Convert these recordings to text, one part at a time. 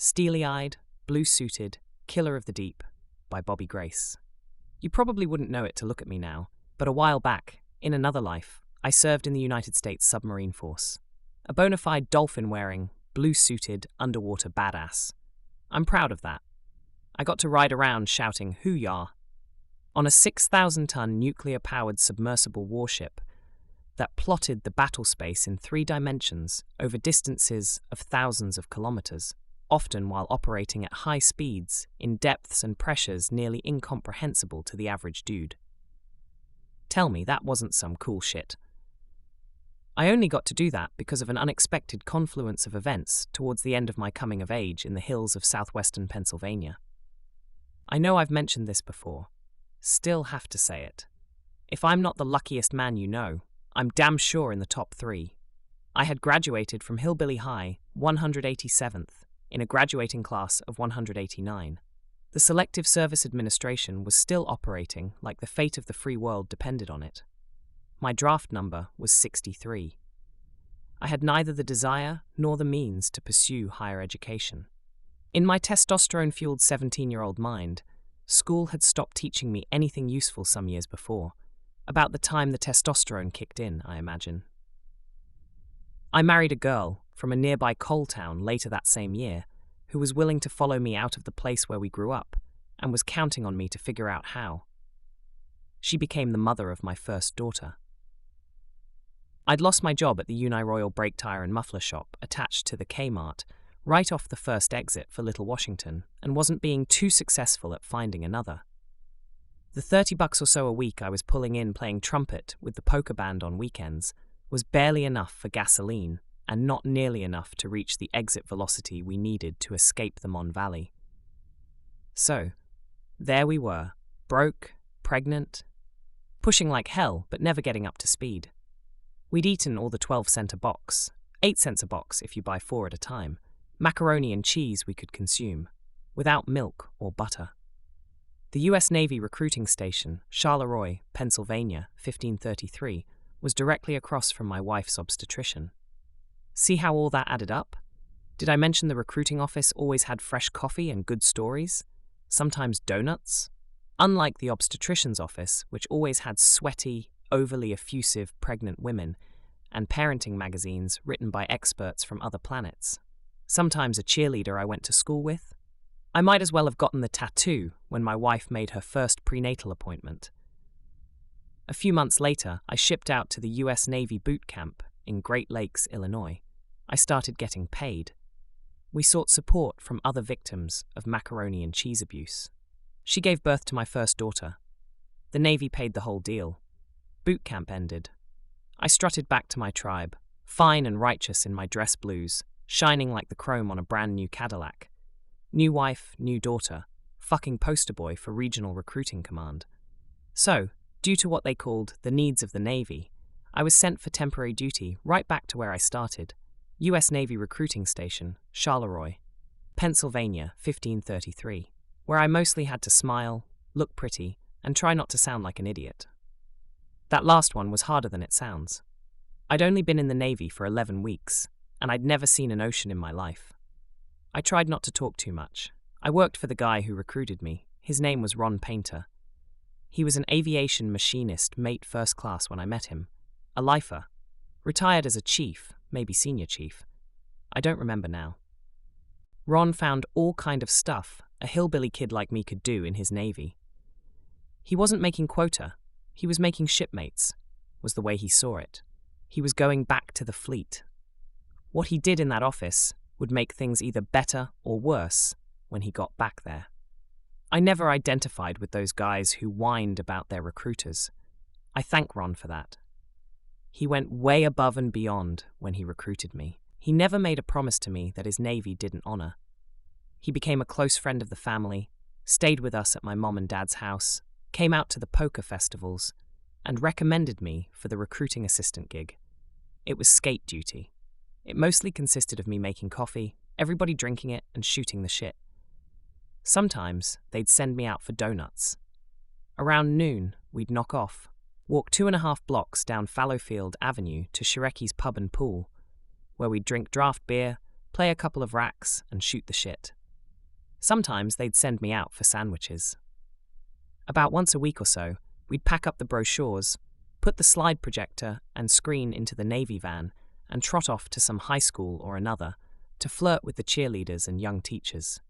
Steely-eyed, blue-suited, killer of the deep, by Bobby Grace. You probably wouldn't know it to look at me now, but a while back, in another life, I served in the United States Submarine Force. A bona fide dolphin-wearing, blue-suited, underwater badass. I'm proud of that. I got to ride around shouting "Hoo-yah" on a 6,000-ton nuclear-powered submersible warship that plotted the battle space in 3 dimensions over distances of thousands of kilometers, often while operating at high speeds in depths and pressures nearly incomprehensible to the average dude. Tell me that wasn't some cool shit. I only got to do that because of an unexpected confluence of events towards the end of my coming of age in the hills of southwestern Pennsylvania. I know I've mentioned this before. Still have to say it. If I'm not the luckiest man you know, I'm damn sure in the top 3. I had graduated from Hillbilly High, 187th, in a graduating class of 189. The Selective Service Administration was still operating like the fate of the free world depended on it. My draft number was 63. I had neither the desire nor the means to pursue higher education. In my testosterone-fueled 17-year-old mind, school had stopped teaching me anything useful some years before, about the time the testosterone kicked in, I imagine. I married a girl from a nearby coal town later that same year who was willing to follow me out of the place where we grew up and was counting on me to figure out how. She became the mother of my first daughter. I'd lost my job at the Uniroyal brake tire and muffler shop attached to the Kmart right off the first exit for Little Washington and wasn't being too successful at finding another. The $30 or so a week I was pulling in playing trumpet with the polka band on weekends was barely enough for gasoline and not nearly enough to reach the exit velocity we needed to escape the Mon Valley. So, there we were, broke, pregnant, pushing like hell but never getting up to speed. We'd eaten all the 12-cent a box, 8 cents a box if you buy 4 at a time, macaroni and cheese we could consume, without milk or butter. The U.S. Navy recruiting station, Charleroi, Pennsylvania, 1533, was directly across from my wife's obstetrician. See how all that added up? Did I mention the recruiting office always had fresh coffee and good stories? Sometimes donuts? Unlike the obstetrician's office, which always had sweaty, overly effusive pregnant women and parenting magazines written by experts from other planets. Sometimes a cheerleader I went to school with. I might as well have gotten the tattoo when my wife made her first prenatal appointment. A few months later, I shipped out to the U.S. Navy boot camp in Great Lakes, Illinois. I started getting paid. We sought support from other victims of macaroni and cheese abuse. She gave birth to my first daughter. The Navy paid the whole deal. Boot camp ended. I strutted back to my tribe, fine and righteous in my dress blues, shining like the chrome on a brand new Cadillac. New wife, new daughter, fucking poster boy for Regional Recruiting Command. So, due to what they called the needs of the Navy, I was sent for temporary duty right back to where I started, U.S. Navy Recruiting Station, Charleroi, Pennsylvania, 1533, where I mostly had to smile, look pretty, and try not to sound like an idiot. That last one was harder than it sounds. I'd only been in the Navy for 11 weeks, and I'd never seen an ocean in my life. I tried not to talk too much. I worked for the guy who recruited me. His name was Ron Painter. He was an aviation machinist, mate first class when I met him. A lifer. Retired as a chief, maybe senior chief. I don't remember now. Ron found all kind of stuff a hillbilly kid like me could do in his Navy. He wasn't making quota. He was making shipmates, was the way he saw it. He was going back to the fleet. What he did in that office would make things either better or worse when he got back there. I never identified with those guys who whined about their recruiters. I thank Ron for that. He went way above and beyond when he recruited me. He never made a promise to me that his Navy didn't honor. He became a close friend of the family, stayed with us at my mom and dad's house, came out to the poker festivals, and recommended me for the recruiting assistant gig. It was skate duty. It mostly consisted of me making coffee, everybody drinking it, and shooting the shit. Sometimes they'd send me out for donuts. Around noon, we'd knock off, walk 2.5 blocks down Fallowfield Avenue to Shireki's Pub and Pool, where we'd drink draft beer, play a couple of racks, and shoot the shit. Sometimes they'd send me out for sandwiches. About once a week or so, we'd pack up the brochures, put the slide projector and screen into the Navy van, and trot off to some high school or another to flirt with the cheerleaders and young teachers.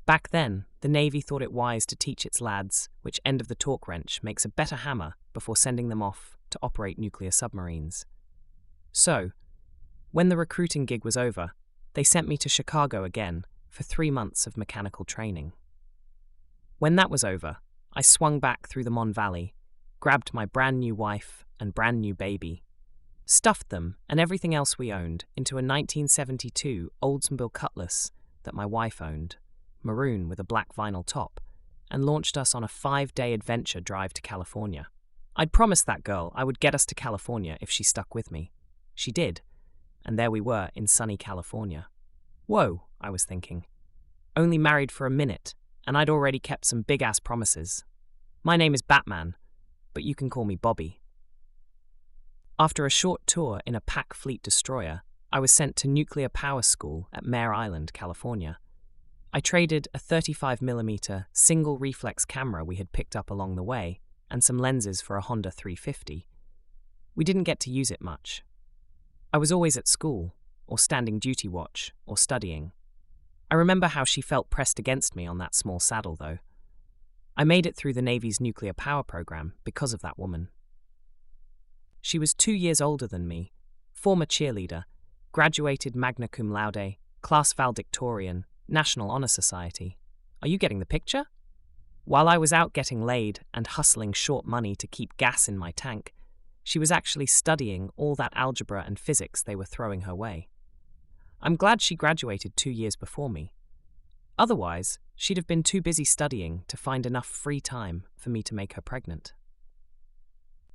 Back then, the Navy thought it wise to teach its lads which end of the torque wrench makes a better hammer before sending them off to operate nuclear submarines. So, when the recruiting gig was over, they sent me to Chicago again for 3 months of mechanical training. When that was over, I swung back through the Mon Valley, grabbed my brand new wife and brand new baby, stuffed them and everything else we owned into a 1972 Oldsmobile Cutlass that my wife owned, maroon with a black vinyl top, and launched us on a 5-day adventure drive to California. I'd promised that girl I would get us to California if she stuck with me. She did, and there we were in sunny California. Whoa, I was thinking. Only married for a minute, and I'd already kept some big-ass promises. My name is Batman, but you can call me Bobby. After a short tour in a Pac Fleet destroyer, I was sent to nuclear power school at Mare Island, California. I traded a 35mm single reflex camera we had picked up along the way and some lenses for a Honda 350. We didn't get to use it much. I was always at school, or standing duty watch, or studying. I remember how she felt pressed against me on that small saddle, though. I made it through the Navy's nuclear power program because of that woman. She was 2 years older than me, former cheerleader, graduated magna cum laude, class valedictorian, National Honor Society. Are you getting the picture? While I was out getting laid and hustling short money to keep gas in my tank, she was actually studying all that algebra and physics they were throwing her way. I'm glad she graduated 2 years before me. Otherwise, she'd have been too busy studying to find enough free time for me to make her pregnant.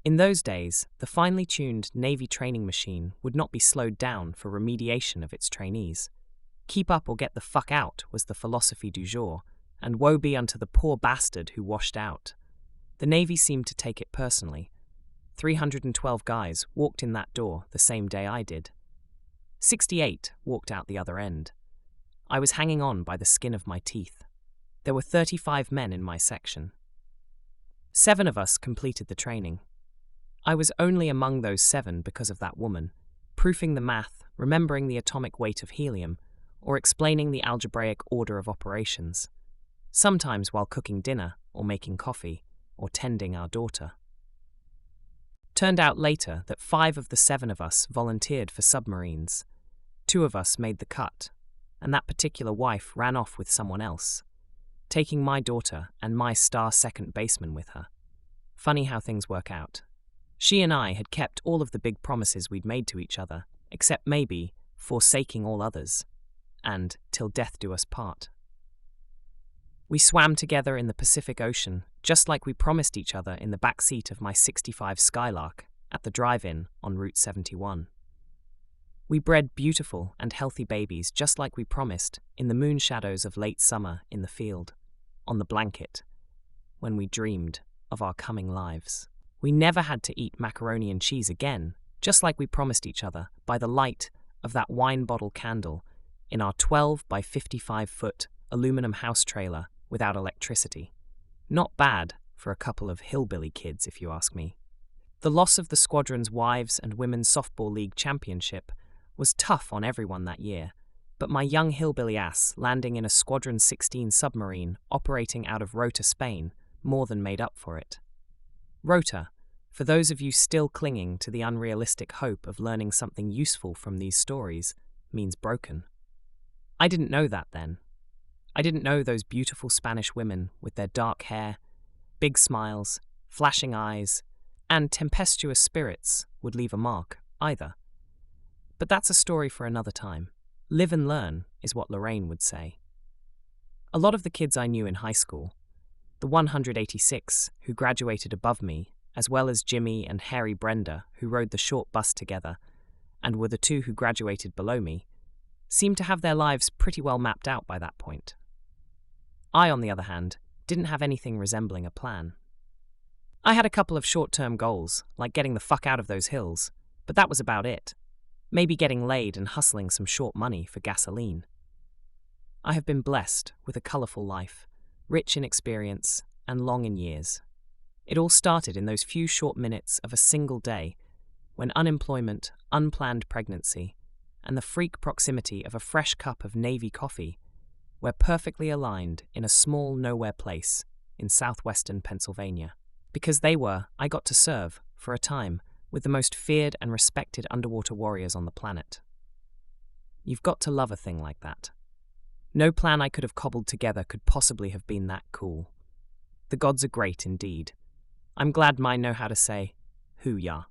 In those days, the finely tuned Navy training machine would not be slowed down for remediation of its trainees. Keep up or get the fuck out was the philosophy du jour, and woe be unto the poor bastard who washed out. The Navy seemed to take it personally. 312 guys walked in that door the same day I did. 68 walked out the other end. I was hanging on by the skin of my teeth. There were 35 men in my section. 7 of us completed the training. I was only among those 7 because of that woman, proofing the math, remembering the atomic weight of helium, or explaining the algebraic order of operations, sometimes while cooking dinner or making coffee or tending our daughter. Turned out later that 5 of the 7 of us volunteered for submarines. 2 of us made the cut, and that particular wife ran off with someone else, taking my daughter and my star second baseman with her. Funny how things work out. She and I had kept all of the big promises we'd made to each other, except maybe forsaking all others, and till death do us part. We swam together in the Pacific Ocean, just like we promised each other in the back seat of my '65 Skylark at the drive-in on Route 71. We bred beautiful and healthy babies just like we promised in the moon shadows of late summer in the field, on the blanket, when we dreamed of our coming lives. We never had to eat macaroni and cheese again, just like we promised each other by the light of that wine bottle candle in our 12 by 55-foot aluminum house trailer without electricity. Not bad for a couple of hillbilly kids, if you ask me. The loss of the squadron's wives and women's softball league championship was tough on everyone that year, but my young hillbilly ass landing in a Squadron 16 submarine operating out of Rota, Spain, more than made up for it. Rota, for those of you still clinging to the unrealistic hope of learning something useful from these stories, means broken. I didn't know that then. I didn't know those beautiful Spanish women with their dark hair, big smiles, flashing eyes, and tempestuous spirits would leave a mark, either. But that's a story for another time. Live and learn is what Lorraine would say. A lot of the kids I knew in high school, the 186 who graduated above me, as well as Jimmy and Harry Brenda who rode the short bus together, and were the 2 who graduated below me, seemed to have their lives pretty well mapped out by that point. I, on the other hand, didn't have anything resembling a plan. I had a couple of short-term goals, like getting the fuck out of those hills, but that was about it. maybe getting laid and hustling some short money for gasoline. I have been blessed with a colourful life, rich in experience and long in years. It all started in those few short minutes of a single day when unemployment, unplanned pregnancy, and the freak proximity of a fresh cup of Navy coffee were perfectly aligned in a small nowhere place in southwestern Pennsylvania. Because they were, I got to serve, for a time, with the most feared and respected underwater warriors on the planet. You've got to love a thing like that. No plan I could have cobbled together could possibly have been that cool. The gods are great indeed. I'm glad mine know how to say, hoo-yah.